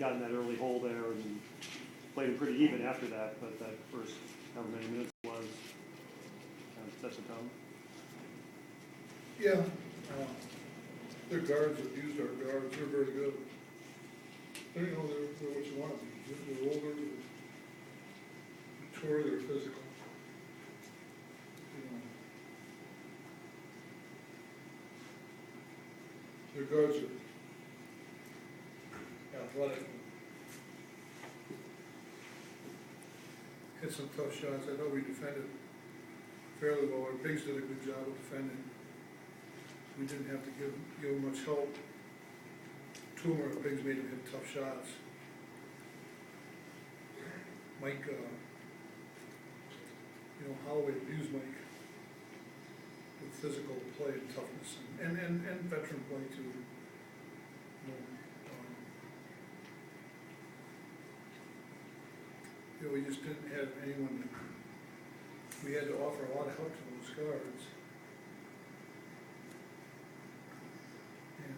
got in that early hole there and played him pretty even after that, but that first however many minutes it was kind of sets a tone. Yeah, their guards have used our guards, they're very good. They're, you know, they're what you want to be. They're older, they're mature, they're physical. You know. Their guards are athletic. Hit some tough shots. I know we defended fairly well. Our bigs did a good job of defending. We didn't have to give them much help. Two of our bigs made them hit tough shots. Mike, Holloway abused Mike with physical play and toughness and veteran play too. We just didn't have anyone that we had to offer a lot of help to those guards. And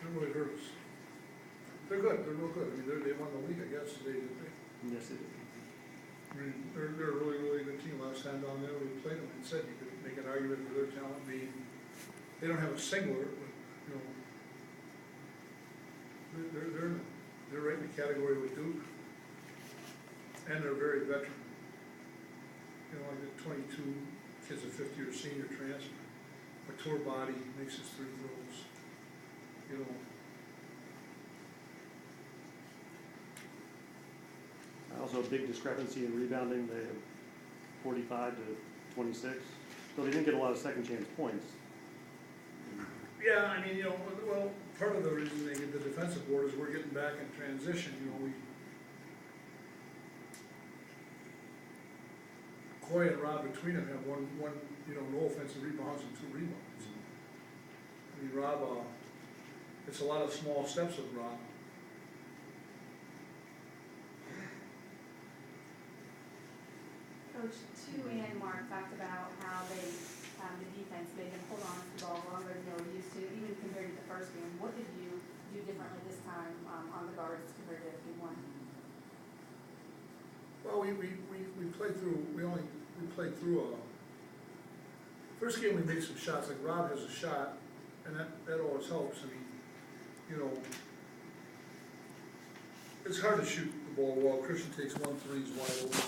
it really hurt us. They're good, they're real good. I mean, they won the league, I guess, today, didn't they? Yes, it is. I mean, they're a really, really good team. Last time down there, we played them and said you could make an argument for their talent being, they don't have a singler, but, they're right in the category with Duke. And they're very veteran. Like the 22 kid's a fifth-year senior transfer. Mature body, makes his 3 throws. Also a big discrepancy in rebounding. They have 45 to 26. So they didn't get a lot of second chance points. Yeah, I mean, well, part of the reason they get the defensive board is we're getting back in transition. Coy and Rob between them have one, no offensive rebounds and 2 rebounds. I mean, Rob, it's a lot of small steps with Rob. Coach, Tu and Mark talked about how the defense made them hold on to the ball longer than they were used to, even compared to the first game. What did you do differently this time on the guards compared to game 1? Well, we played through. We played through first game. We made some shots. Like Rob has a shot, and that always helps. I mean, it's hard to shoot the ball well. Christian takes 1 3, he's wide open.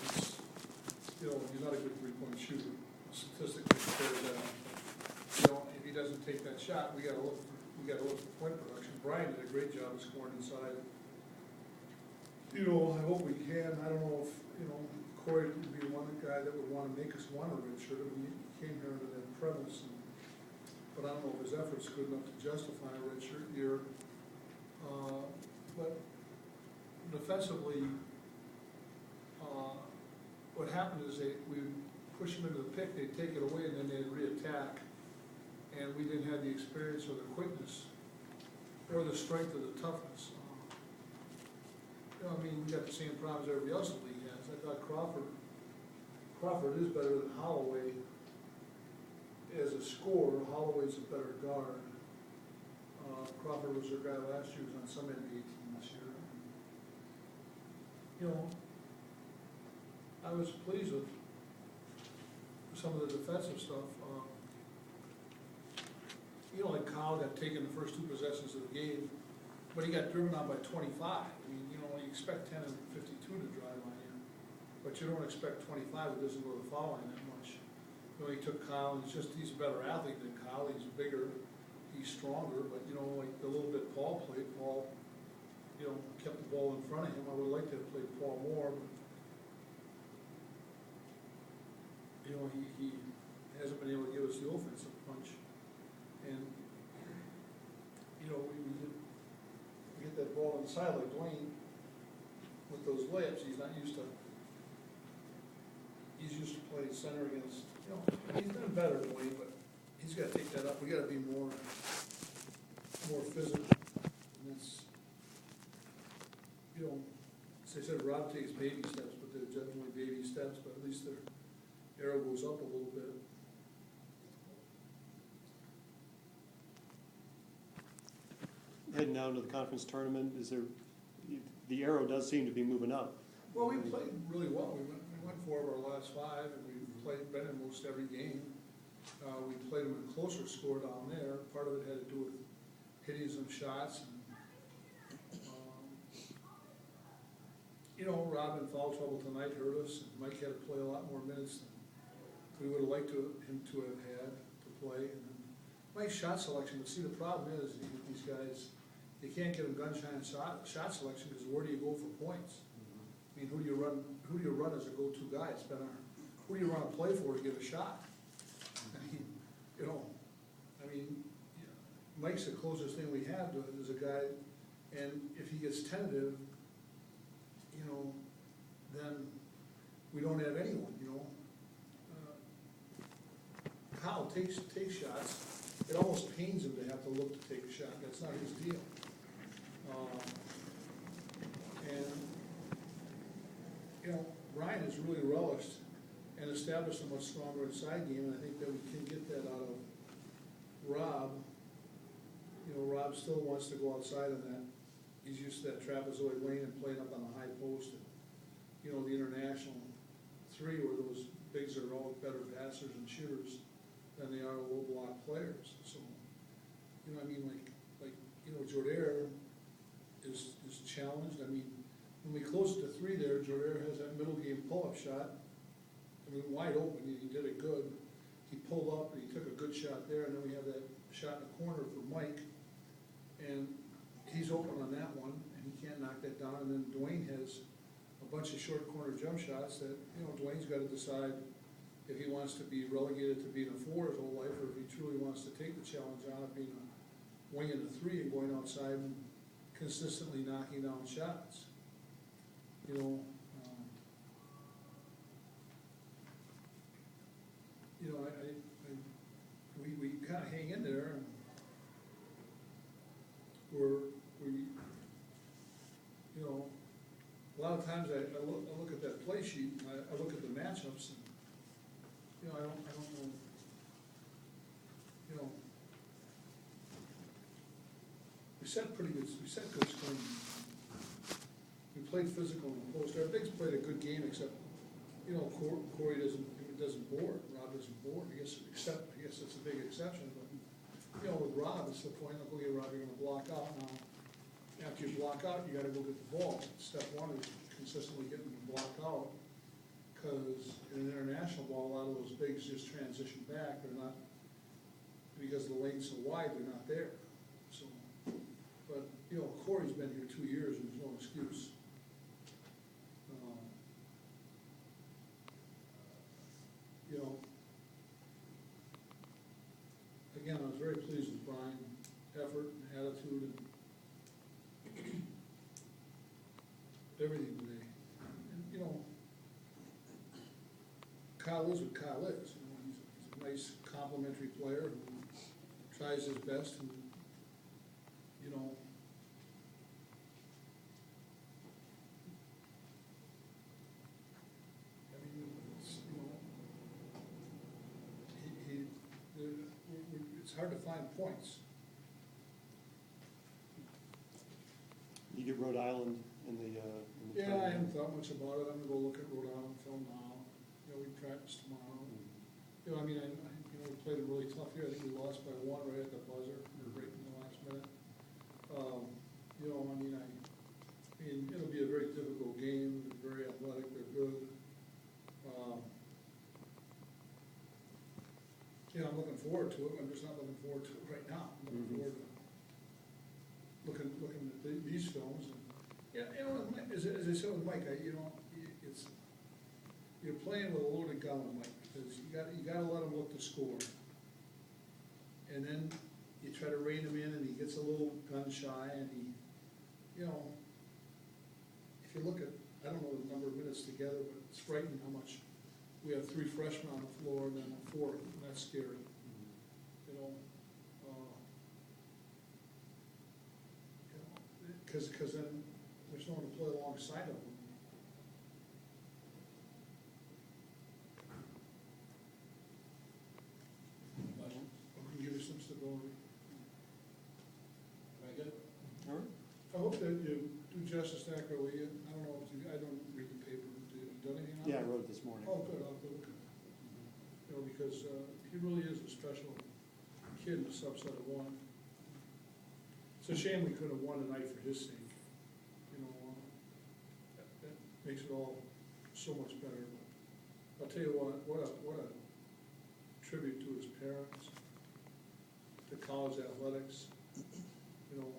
He's not a good 3-point shooter. Statistically, if he doesn't take that shot, we got to look for point production. Brian did a great job of scoring inside. I hope we can. I don't know if Corey would be one guy that would want to make us want a redshirt. I mean, he came here under that premise, but I don't know if his effort's good enough to justify a redshirt year. But defensively, what happened is we push them into the pick, they'd take it away, and then they'd re-attack. And we didn't have the experience or the quickness or the strength or the toughness. I mean, we got the same problems everybody else in the league has. I thought Crawford is better than Holloway as a scorer. Holloway's a better guard. Crawford was their guy last year. He was on some NBA team this year. I was pleased with some of the defensive stuff. Like Kyle got taken the first 2 possessions of the game, but he got driven on by 25. I mean, you expect 10 and 52 to drive on you, but you don't expect 25. It doesn't go to the foul line that much. He took Kyle, and he's a better athlete than Kyle. He's bigger, he's stronger, but like the little bit Paul played, Paul, kept the ball in front of him. I would like to have played Paul more, but he hasn't been able to give us the offensive punch. And we get that ball inside like Dwayne with those layups. He's used to playing center against. He's done better than Dwayne, but he's got to take that up. We got to be more physical. And that's as I said, Rob takes baby steps, but they're generally baby steps. But at least their arrow goes up a little bit. heading down to the conference tournament, is there, the arrow does seem to be moving up. Well, we played really well. We went 4 of our last 5, and we been in most every game. We played them in closer score down there. Part of it had to do with hitting some shots. And, you know, Rob in foul trouble tonight hurt us, and Mike had to play a lot more minutes than we would have liked him to have had to play. And then Mike's shot selection, but see, the problem is, these guys, you can't get them gun-shine shot selection, because where do you go for points? I mean, who do you run as a go-to guy? It's been who do you run a play for to get a shot? I mean, you know, Mike's the closest thing we have to it as a guy, and if he gets tentative, you know, then we don't have anyone, you know. Kyle takes shots. It almost pains him to have to look to take a shot. That's not his deal. And, you know, Brian has really relished and established a much stronger inside game, and I think that we can get that out of Rob. You know, Rob still wants to go outside on that. He's used to that trapezoid lane and playing up on the high post. And, you know, the international 3, where those bigs are all better passers and shooters than they are low block players. So, you know, I mean, like you know, Jordair is challenged. I mean, when we closed to 3 there, Jordair has that middle game pull-up shot. I mean, wide open, he did it good. He pulled up and he took a good shot there, and then we have that shot in the corner for Mike. And he's open on that one, and he can't knock that down. And then Dwayne has a bunch of short corner jump shots that, you know, Dwayne's got to decide if he wants to be relegated to being a 4 his whole life, or if he truly wants to take the challenge on of being a wing in a 3 and going outside and consistently knocking down shots. You know, we kind of hang in there, and you know, a lot of times I look at that play sheet, and I look at the matchups, and, you know, I don't know, you know, we set good scoring. We played physical in the post. Our bigs played a good game, except, you know, Corey doesn't board. Rob doesn't board. I guess that's a big exception. But, you know, with Rob, it's the point of, okay, Rob, you're going to block out now. After you block out, you got to go get the ball. Step 1 is consistently getting the block out, because in an international ball, a lot of those bigs just transition back. They're not, because the lane's so wide, they're not there. So, but, you know, Corey's been here 2 years, and there's no excuse. You know, again, I was very pleased with Brian's effort and attitude and everything today. And, you know, Kyle is what Kyle is. You know, he's a nice complimentary player who tries his best, and, you know, it's hard to find points. You get Rhode Island in the Yeah, I tournament. haven't thought much about it. I'm gonna go look at Rhode Island film now. You know, we practice tomorrow. You know, I mean, you know, we played a really tough year. I think we lost by 1 right at the buzzer, right in the last minute. You know, I mean, it'll be a very difficult game. They're very athletic. They're good. You know, I'm looking forward to it. I'm just not looking forward to it right now. I'm looking forward to looking at these films. And, yeah, you know, as I said with Mike, you know, you're playing with a loaded gun with Mike, because you got to let him look to score, and then you try to rein him in, and he gets a little gun shy, and he, you know, if you look at, I don't know the number of minutes together, but it's frightening how much. We have 3 freshmen on the floor and then a 4th, and that's scary. You know, because then there's no one to play alongside of them. We can give you some stability. Very good. you do justice to Acrolean, I don't know, if you, I don't read the paper, have you done anything on it? Yeah, I wrote it this morning. Oh, good, I'll have to look at it. You know, because, he really is a special kid in a subset of one. It's a shame we couldn't have won tonight for his sake, you know, that makes it all so much better. But I'll tell you what a tribute to his parents, to college athletics, you know.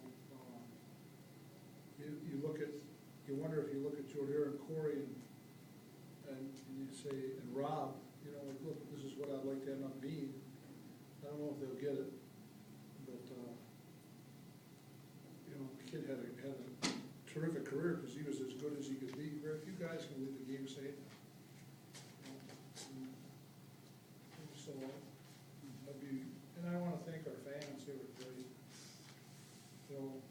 You look at, you wonder if you look at Jordan and Corey and you say, and Rob, you know, like, look, this is what I'd like to have on me. I don't know if they'll get it, but, you know, the kid had a terrific career because he was as good as he could be. Very few guys can leave the game safe. So, and I want to thank our fans, they were great. You know,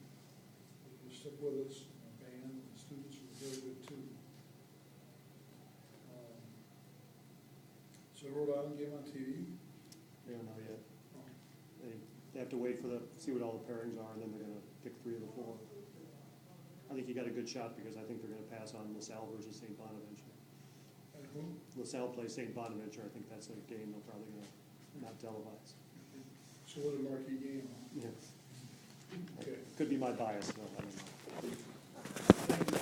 they stuck with us, our band, and the students were very good too. So Rhode Island game on TV? They don't know yet. Oh. They have to wait for see what all the pairings are, and then they're gonna pick 3 of the 4. I think you got a good shot because I think they're gonna pass on LaSalle versus St. Bonaventure. And who? LaSalle plays St. Bonaventure. I think that's a game they're probably gonna not televise. So what a marquee game, huh? Yeah. Okay. Could be my bias, though. I don't know. Thank you.